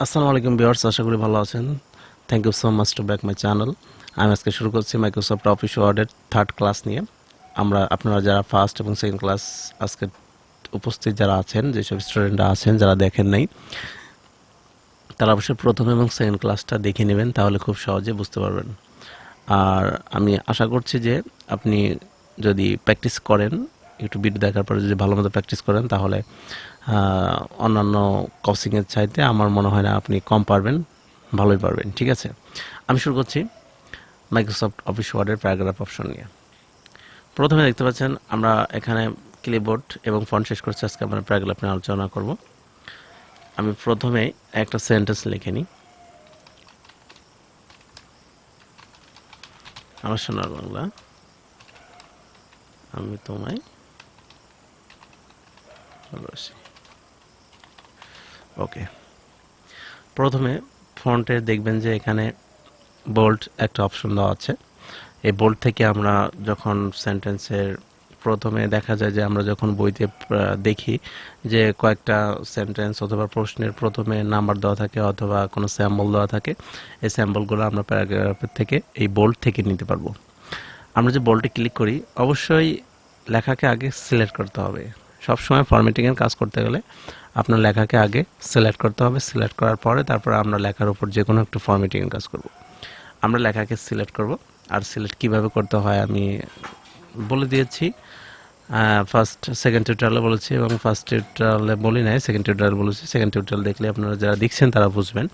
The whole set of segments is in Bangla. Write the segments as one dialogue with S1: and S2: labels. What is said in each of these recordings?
S1: আসসালামু আলাইকুম ভিউয়ার্স, আশা করি ভালো আছেন। Thank you so much to back my channel. আমি আজকে শুরু করছি মাইক্রোসফট অফিস ওয়ার্ডের থার্ড ক্লাস নিয়ে। আপনারা যারা ফার্স্ট এবং সেকেন্ড ক্লাস আজকে উপস্থিত যারা আছেন, যেসব স্টুডেন্টরা আছেন যারা দেখেন নাই, তারা অবশ্যই প্রথম এবং সেকেন্ড ক্লাসটা দেখে নেবেন, তাহলে খুব সহজে বুঝতে পারবেন। আর আমি আশা করছি যে আপনি যদি প্র্যাকটিস করেন, একটু ভিডিও দেখার পরে যদি ভালো মতো প্র্যাকটিস করেন, তাহলে অন্যান্য কোচিংয়ের চাইতে আমার মনে হয় না আপনি কম পারবেন, ভালোই পারবেন। ঠিক আছে, আমি শুরু করছি মাইক্রোসফট অফিস ওয়ার্ডের প্যারাগ্রাফ অপশন নিয়ে। প্রথমে দেখতে পাচ্ছেন আমরা এখানে ক্লিপবোর্ড এবং ফন্ট শেষ করছি। আজকে আমরা প্যারাগ্রাফ নিয়ে আলোচনা করব। আমি প্রথমে একটা সেন্টেন্স লিখে নিই। আমার সোনার বাংলা, আমি তোমায় ভালোবাসি। ওকে, প্রথমে ফন্টে দেখবেন যে এখানে বোল্ড একটা অপশন দেওয়া আছে। এই বোল্ড থেকে আমরা যখন সেন্টেন্সের প্রথমে দেখা যায় যে আমরা যখন বইতে দেখি যে কয়েকটা সেন্টেন্স অথবা প্রশ্নের প্রথমে নাম্বার দেওয়া থাকে অথবা কোনো স্যাম্পল দেওয়া থাকে, এই স্যাম্পলগুলো আমরা প্যারাগ্রাফের থেকে এই বোল্ড থেকে নিতে পারবো। আমরা যে বোল্ডে ক্লিক করি, অবশ্যই লেখাকে আগে সিলেক্ট করতে হবে। সবসময় ফরম্যাটিংয়ের কাজ করতে গেলে আপনার লেখাকে আগে সিলেক্ট করতে হবে। সিলেক্ট করার পরে তারপরে আমরা লেখার উপর যে কোনো একটু ফরম্যাটিংয়ের কাজ করব। আমরা লেখাকে সিলেক্ট করব, আর সিলেক্ট কিভাবে করতে হয় আমি বলে দিয়েছি। ফার্স্ট সেকেন্ড টিউটোরিয়ালে বলেছি এবং ফার্স্ট টিউটোরিয়ালে বলি নাই, সেকেন্ড টিউটোরিয়াল বলেছি। সেকেন্ড টিউটোরিয়াল দেখলে আপনারা যারা দেখছেন তারা বুঝবেন।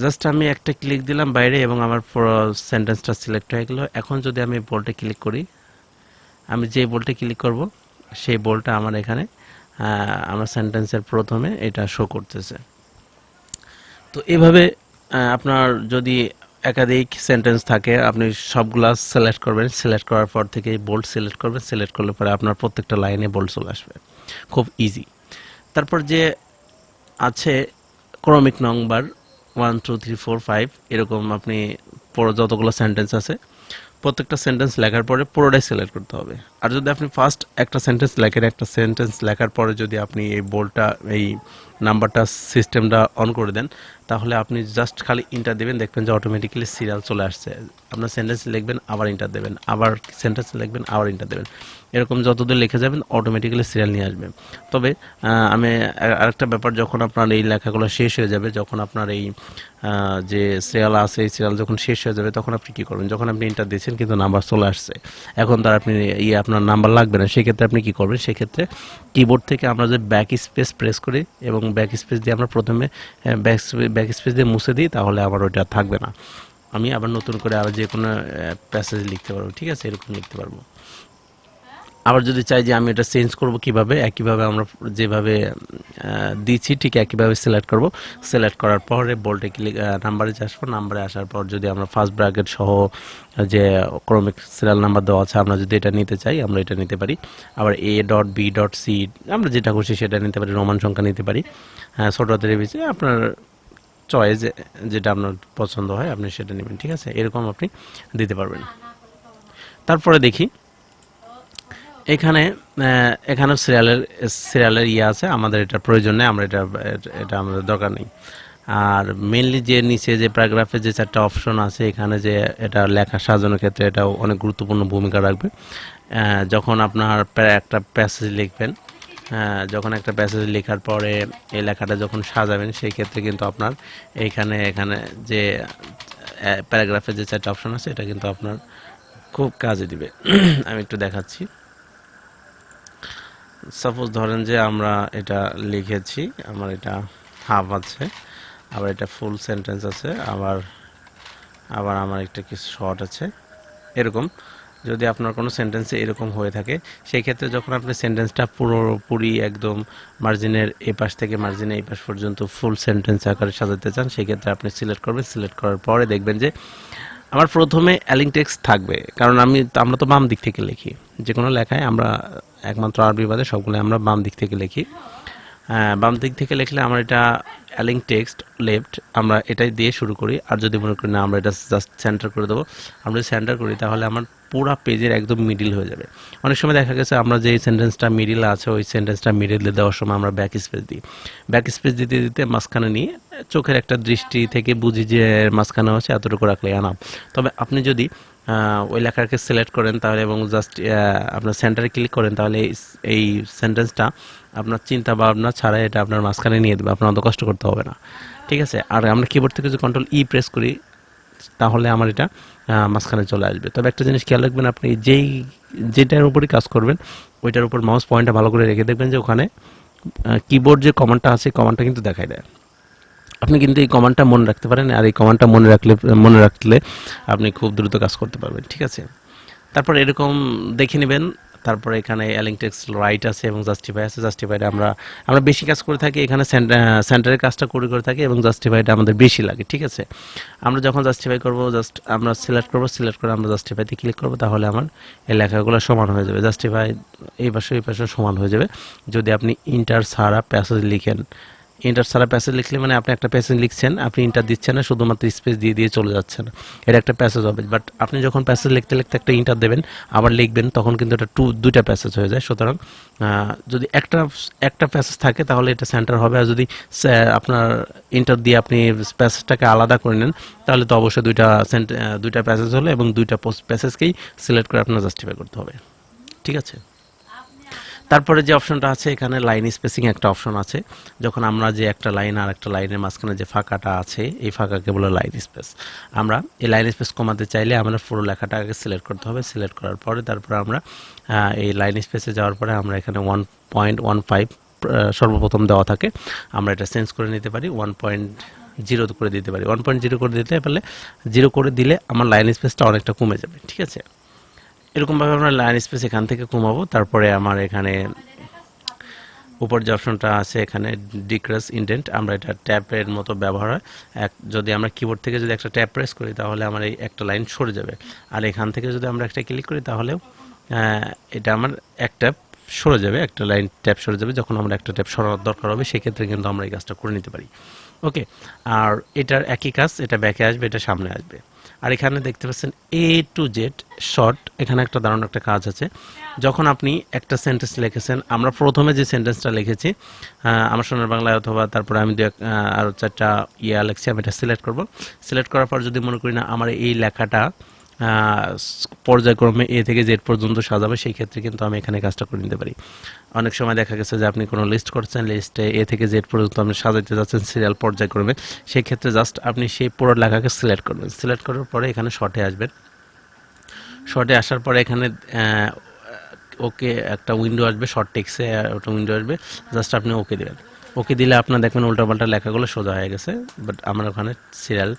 S1: জাস্ট আমি একটা ক্লিক দিলাম বাইরে এবং আমার পুরো সেন্টেন্সটা সিলেক্ট হয়ে গেল। এখন যদি আমি বোল্ডে ক্লিক করি, আমি যে বোল্ডে ক্লিক করব সেই বোল্ডটা আমার এখানে আমার সেন্টেন্সের প্রথমে এটা শো করতেছে। তো এভাবে আপনার যদি একাধিক সেন্টেন্স থাকে, আপনি সবগুলা সিলেক্ট করবেন। সিলেক্ট করার পর থেকে বোল্ড সিলেক্ট করবেন। সিলেক্ট করলে পরে আপনার প্রত্যেকটা লাইনে বোল্ড চলে আসবে, খুব ইজি। তারপর যে আছে ক্রমিক নাম্বার 1 2 3 4 5, এরকম আপনি পুরো যতগুলো সেন্টেন্স আছে প্রত্যেকটা সেন্টেন্স লেখার পরে পুরোটাই সিলেক্ট করতে হবে। আর যদি আপনি ফার্স্ট একটা সেন্টেন্স লেখেন, একটা সেন্টেন্স লেখার পরে যদি আপনি এই বোল্ডটা, এই নাম্বারটা, সিস্টেমটা অন করে দেন, তাহলে আপনি জাস্ট খালি ইন্টার দেবেন, দেখবেন যে অটোমেটিক্যালি সিরিয়াল চলে আসছে। আপনার সেন্টেন্স লিখবেন, আবার ইন্টার দেবেন, আবার সেন্টেন্স লিখবেন, আবার ইন্টার দেবেন, এরকম যতদূর লিখে যাবেন অটোমেটিক্যালি সিরিয়াল নিয়ে আসবে। তবে আমি আরেকটা ব্যাপার, যখন আপনার এই লেখাগুলো শেষ হয়ে যাবে, যখন আপনার এই যে সিরিয়াল আছে, এই সিরিয়াল যখন শেষ হয়ে যাবে, তখন আপনি কী করবেন? যখন আপনি ইন্টার দিয়েছেন কিন্তু নাম্বার চলে আসছে, এখন তার আপনি আপনার নাম্বার লাগবে না, সেক্ষেত্রে আপনি কী করবেন? সেক্ষেত্রে কিবোর্ড থেকে আমরা যে ব্যাক স্পেস প্রেস করি এবং ব্যাক স্পেস দিয়ে আমরা প্রথমে ব্যাক স্পেস দিয়ে মুছে দিই, তাহলে আবার ওইটা থাকবে না। আমি আবার নতুন করে আবার যে কোনো প্যাসেজ লিখতে পারবো। ঠিক আছে, এরকম লিখতে পারবো। আবার যদি চাই যে আমি এটা চেঞ্জ করব কিভাবে, একইভাবে আমরা যেভাবে দিচ্ছি ঠিক একইভাবে সিলেক্ট করব। সিলেক্ট করার পরে বোল্ডে ক্লিক, নাম্বারে আসবো। নাম্বারে আসার পর যদি আমরা ফার্স্ট ব্র্যাকেট সহ যে ক্রমিক সিরিয়াল নাম্বার দেওয়া আছে, আমরা যদি এটা নিতে চাই আমরা এটা নিতে পারি। আবার A dot B dot C, আমরা যেটা খুশি সেটা নিতে পারি। রোমান সংখ্যা নিতে পারি, ছোট হাতের বেশি, আপনার চয়েস যেটা আপনার পছন্দ হয় আপনি সেটা নেবেন। ঠিক আছে, এরকম আপনি দিতে পারবেন। তারপরে দেখি এখানে সিরিয়ালের ইয়ে আছে, আমাদের এটা প্রয়োজন নেই, আমরা এটা আমাদের দরকার নেই। আর মেনলি যে নিচে যে প্যারাগ্রাফের যে 4টা অপশন আছে, এখানে যে এটা লেখা সাজানোর ক্ষেত্রে এটাও অনেক গুরুত্বপূর্ণ ভূমিকা রাখবে। যখন আপনার একটা প্যাসেজ লিখবেন, যখন একটা প্যাসেজ লেখার পরে এই লেখাটা যখন সাজাবেন, সেই ক্ষেত্রে কিন্তু আপনার এখানে যে প্যারাগ্রাফের যে 4টা অপশন আছে, এটা কিন্তু আপনার খুব কাজে দিবে। আমি একটু দেখাচ্ছি। সাপোজ ধরেন যে আমরা এটা লিখেছি, আমার এটা হাফ আছে, আবার এটা ফুল সেন্টেন্স আছে, আবার আমার একটা কিছু শর্ট আছে। এরকম যদি আপনার কোনো সেন্টেন্সে এরকম হয়ে থাকে, সেই ক্ষেত্রে যখন আপনি সেন্টেন্সটা পুরোপুরি একদম মার্জিনের এই পাশ থেকে মার্জিনের এই পাশ পর্যন্ত ফুল সেন্টেন্স আকারে সাজাতে চান, সেই ক্ষেত্রে আপনি সিলেক্ট করবেন। সিলেক্ট করার পরে দেখবেন যে আমার প্রথমে অ্যালিং টেক্সট থাকবে, কারণ আমরা তো বাম দিক থেকে লিখি। যে কোনো লেখায় আমরা একমাত্র আরবি বাদে সবগুলো আমরা বাম দিক থেকে লিখি। বাম দিক থেকে লিখলে আমার এটা অ্যালিং টেক্সট লেফট, আমরা এটাই দিয়ে শুরু করি। আর যদি মনে করি না আমরা এটা জাস্ট সেন্টার করে দেবো, আমরা যদি সেন্টার করি তাহলে আমার পুরো পেজের একদম মিডিল হয়ে যাবে। অনেক সময় দেখা গেছে আমরা যে সেন্টেন্সটা মিডিল আছে ওই সেন্টেন্সটা মিডিলে দেওয়ার সময় আমরা ব্যাক স্পেস দিই, ব্যাক স্পেস দিতে দিতে মাঝখানে নিয়ে চোখের একটা দৃষ্টি থেকে বুঝি যে মাঝখানে আছে এতটুকু রাখলে আনাম। তবে আপনি যদি ওই লেখাকে সিলেক্ট করেন তাহলে এবং জাস্ট আপনার সেন্টারে ক্লিক করেন তাহলে এই সেন্টেন্সটা আপনার চিন্তা ভাবনা ছাড়া এটা আপনার মাঝখানে নিয়ে দেবে, আপনার অত কষ্ট করতে হবে না। ঠিক আছে, আর আমরা কিবোর্ড থেকে যদি কন্ট্রোল ই প্রেস করি তাহলে আমার এটা মাঝখানে চলে আসবে। তবে একটা জিনিস খেয়াল রাখবেন, আপনি যেটার উপরই কাজ করবেন ওইটার উপর মাউস পয়েন্টটা ভালো করে রেখে দেখবেন যে ওখানে কিবোর্ড যে কমান্ডটা আছে কমান্ডটা কিন্তু দেখাই দেয়। আপনি কিন্তু এই কমান্ডটা মনে রাখতে পারেন, আর এই কমান্ডটা মনে রাখলে আপনি খুব দ্রুত কাজ করতে পারবেন। ঠিক আছে, তারপর এরকম দেখে নেবেন। তারপরে এখানে অ্যালিং টেক্সট রাইট আছে এবং জাস্টিফাই আছে। জাস্টিফাইড আমরা বেশি কাজ করে থাকি, এখানে সেন্টারের কাজটা করে থাকি এবং জাস্টিফাইটা আমাদের বেশি লাগে। ঠিক আছে, আমরা যখন জাস্টিফাই করব জাস্ট আমরা সিলেক্ট করে আমরা জাস্টিফাইতে ক্লিক করব তাহলে আমার এই লেখাগুলো সমান হয়ে যাবে। জাস্টিফাই এই পাশে সমান হয়ে যাবে। যদি আপনি ইন্টার ছাড়া প্যাসেজ লিখেন, ইন্টার ছাড়া প্যাসেজ লিখলে মানে আপনি একটা প্যাসেজ লিখছেন, আপনি ইন্টার দিচ্ছেন না, শুধুমাত্র স্পেস দিয়ে চলে যাচ্ছেন, এটা একটা প্যাসেজ হবে। বাট আপনি যখন প্যাসেজ লিখতে একটা ইন্টার দেবেন আবার লিখবেন তখন কিন্তু এটা দুইটা প্যাসেজ হয়ে যায়। সুতরাং যদি একটা প্যাসেজ থাকে তাহলে এটা সেন্টার হবে, আর যদি আপনার ইন্টার দিয়ে আপনি প্যাসেজটাকে আলাদা করে নেন তাহলে তো অবশ্যই দুইটা প্যাসেজ হলো এবং দুইটা প্যাসেজকেই সিলেক্ট করে আপনার জাস্টিফাই করতে হবে। ঠিক আছে, তারপরে যে অপশনটা আছে এখানে লাইন স্পেসিং একটা অপশন আছে। যখন আমরা যে একটা লাইন আর একটা লাইনের মাঝখানে যে ফাঁকাটা আছে এই ফাঁকাকে বলে লাইন স্পেস। আমরা এই লাইন স্পেস কমাতে চাইলে আমরা পুরো লেখাটা আগে সিলেক্ট করতে হবে। সিলেক্ট করার পরে তারপরে আমরা এই লাইন স্পেসে যাওয়ার পরে আমরা এখানে 1.15 সর্বপ্রথম দেওয়া থাকে, আমরা এটা চেঞ্জ করে নিতে পারি, 1.0 করে দিতে পারি। 1.0 করে দিতে পারলে 0 করে দিলে আমার লাইন স্পেসটা অনেকটা কমে যাবে। ঠিক আছে, এরকমভাবে আমরা লাইন স্পেস এখান থেকে কমাবো। তারপরে আমার এখানে উপর যে অপশনটা আছে এখানে ডিক্রিজ ইনডেন্ট, আমরা এটা ট্যাপের মতো ব্যবহার হয়। যদি আমরা কিবোর্ড থেকে যদি একটা ট্যাপ প্রেস করি তাহলে আমার এই একটা লাইন সরে যাবে, আর এখান থেকে যদি আমরা একটা ক্লিক করি তাহলেও এটা আমার এক ট্যাপ সরে যাবে, একটা লাইন ট্যাপ সরে যাবে। যখন আমরা একটা ট্যাপ সরানোর দরকার হবে সেক্ষেত্রে কিন্তু আমরা এই কাজটা করে নিতে পারি। ওকে, আর এটার একই কাজ, এটা ব্যাকে আসবে, এটা সামনে আসবে। আর এখানে দেখতে পাচ্ছেন A to Z শর্ট, এখানে একটা দারুণ একটা কাজ আছে। যখন আপনি একটা সেন্টেন্স লিখেছেন, আমরা প্রথমে যে সেন্টেন্সটা লিখেছি আমার সোনার বাংলায়, অথবা তারপরে আমি আরও 4টা লিখছি, আমি এটা সিলেক্ট করব। সিলেক্ট করার পর যদি মনে করি না আমার এই লেখাটা পর্যায়ক্রমে A থেকে Z পর্যন্ত সাজাবে, সেই ক্ষেত্রে কিন্তু আমি এখানে কাজটা করে নিতে পারি। অনেক সময় দেখা গেছে যে আপনি কোনো লিস্ট করছেন, লিস্টে A থেকে Z পর্যন্ত আপনি সাজাতে যাচ্ছেন সিরিয়াল পর্যায়ক্রমে, সেই ক্ষেত্রে জাস্ট আপনি সেই পুরো লেখাকে সিলেক্ট করবেন। সিলেক্ট করার পরে এখানে শর্টে আসবেন। শর্টে আসার পরে এখানে ওকে একটা উইন্ডো আসবে, শর্ট টেক্সে একটা উইন্ডো আসবে, জাস্ট আপনি ওকে দেবেন। ওকে দিলে আপনার দেখবেন উল্টাপাল্টা লেখাগুলো সোজা হয়ে গেছে। বাট আমার ওখানে সিরিয়াল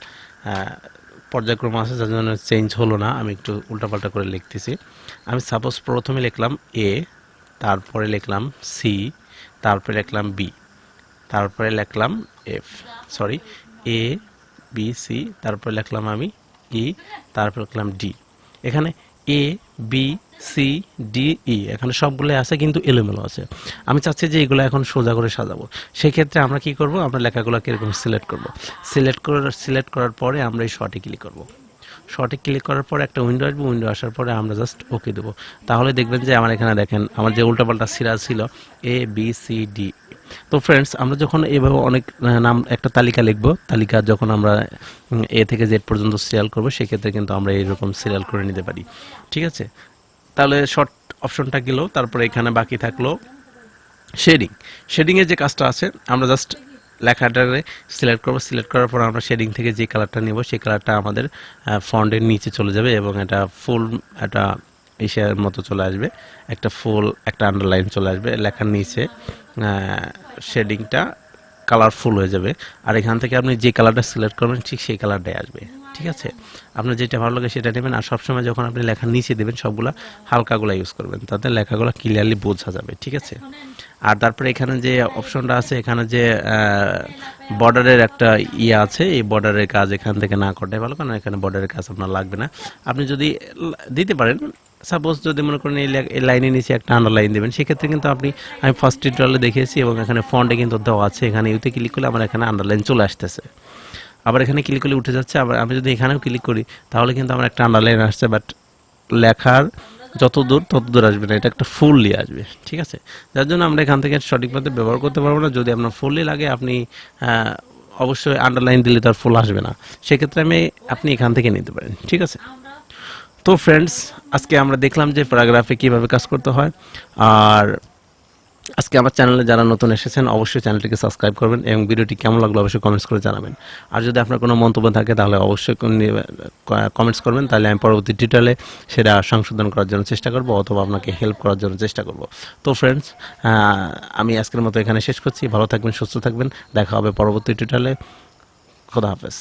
S1: পর্যায়ক্রম আছে যার জন্য চেঞ্জ হলো না, আমি একটু উল্টাপাল্টা করে লিখতেছি। আমি সাপোজ প্রথমে লিখলাম A, তারপরে লিখলাম C, তারপরে লিখলাম B, তারপরে লিখলাম A B C, তারপরে লিখলাম আমি E, তারপরে লিখলাম D। এখানে A B C D E এখানে সবগুলো আছে কিন্তু এলোমেলো আছে। আমি চাচ্ছি যে এগুলো এখন সোজা করে সাজাবো। সেই ক্ষেত্রে আমরা কি করব, আমরা লেখাগুলোকে এরকম সিলেক্ট করব। সিলেক্ট করার পরে আমরা এই শর্টে ক্লিক করব। শর্টে ক্লিক করার পরে একটা উইন্ডো আসবে, উইন্ডো আসার পরে আমরা জাস্ট ওকে দেবো। তাহলে দেখবেন যে আমার এখানে দেখেন আমার যে উল্টাপাল্টা সিরিয়াল ছিল A B C D। তো ফ্রেন্ডস, আমরা যখন এভাবে অনেক নাম একটা তালিকা লিখব, তালিকা যখন আমরা A থেকে Z পর্যন্ত সিরিয়াল করব সেক্ষেত্রে কিন্তু আমরা এইরকম সিরিয়াল করে নিতে পারি। ঠিক আছে, তাহলে শর্ট অপশনটা গেল। তারপরে এখানে বাকি থাকলো শেডিংয়ের যে কাজটা আছে, আমরা জাস্ট লেখাটাকে সিলেক্ট করব। সিলেক্ট করার পর আমরা শেডিং থেকে যে কালারটা নেব সেই কালারটা আমাদের ফন্টের নিচে চলে যাবে এবং এটা ফুল একটা এশিয়ার মতো চলে আসবে, একটা ফুল একটা আন্ডারলাইন চলে আসবে লেখার নিচে, শেডিংটা কালারফুল হয়ে যাবে। আর এখান থেকে আপনি যে কালারটা সিলেক্ট করবেন ঠিক সেই কালারটাই আসবে। ঠিক আছে, আপনার যেটা ভালো লাগে সেটা নেবেন। আর সবসময় যখন আপনি লেখার নিচে দেবেন সবগুলা হালকাগুলা ইউজ করবেন, তাতে লেখাগুলো ক্লিয়ারলি বোঝা যাবে। ঠিক আছে, আর তারপরে এখানে যে অপশনটা আছে, এখানে যে বর্ডারের একটা আছে, এই বর্ডারের কাজ এখান থেকে না করতে ভালো, কারণ এখানে বর্ডারের কাজ আপনার লাগবে না। আপনি যদি দিতে পারেন সাপোজ যদি মনে করেন এই লাইনের নিচে একটা আন্ডারলাইন দেবেন, সেক্ষেত্রে কিন্তু আমি ফার্স্ট টিউটোরিয়ালে দেখিয়েছি এবং এখানে ফন্টে কিন্তু দেওয়া আছে, এখানে ইউতে ক্লিক করলে আমার এখানে আন্ডারলাইন চলে আসতেছে। আবার এখানে ক্লিক করলে উঠে যাচ্ছে, আবার আমি যদি এখানেও ক্লিক করি তাহলে কিন্তু আমার একটা আন্ডারলাইন আসছে, বাট লেখার যত দূর আসবে না, এটা একটা ফুললি আসবে, ঠিক আছে। যার জন্য আমরা এখান থেকে সঠিকভাবে ব্যবহার করতে পারবো না। যদি আপনার ফুললি লাগে আপনি অবশ্যই আন্ডারলাইন দিলে তার ফুল আসবে না, সেক্ষেত্রে আপনি এখান থেকে নিতে পারেন, ঠিক আছে। তো ফ্রেন্ডস, আজকে আমরা দেখলাম যে প্যারাগ্রাফে কীভাবে কাজ করতে হয়। আর আজকে আমার চ্যানেলে যারা নতুন এসেছেন অবশ্যই চ্যানেলটিকে সাবস্ক্রাইব করবেন এবং ভিডিওটি কেমন লাগলো অবশ্যই কমেন্টস করে জানাবেন। আর যদি আপনার কোনো মন্তব্য থাকে তাহলে অবশ্যই কমেন্টস করবেন, তাহলে আমি পরবর্তী টিউটোরিয়ালে সেটা সংশোধন করার জন্য চেষ্টা করব অথবা আপনাকে হেল্প করার জন্য চেষ্টা করব। তো ফ্রেন্ডস, আমি আজকের মতো এখানে শেষ করছি। ভালো থাকবেন, সুস্থ থাকবেন, দেখা হবে পরবর্তী টিউটোরিয়ালে। খোদা হাফেজ।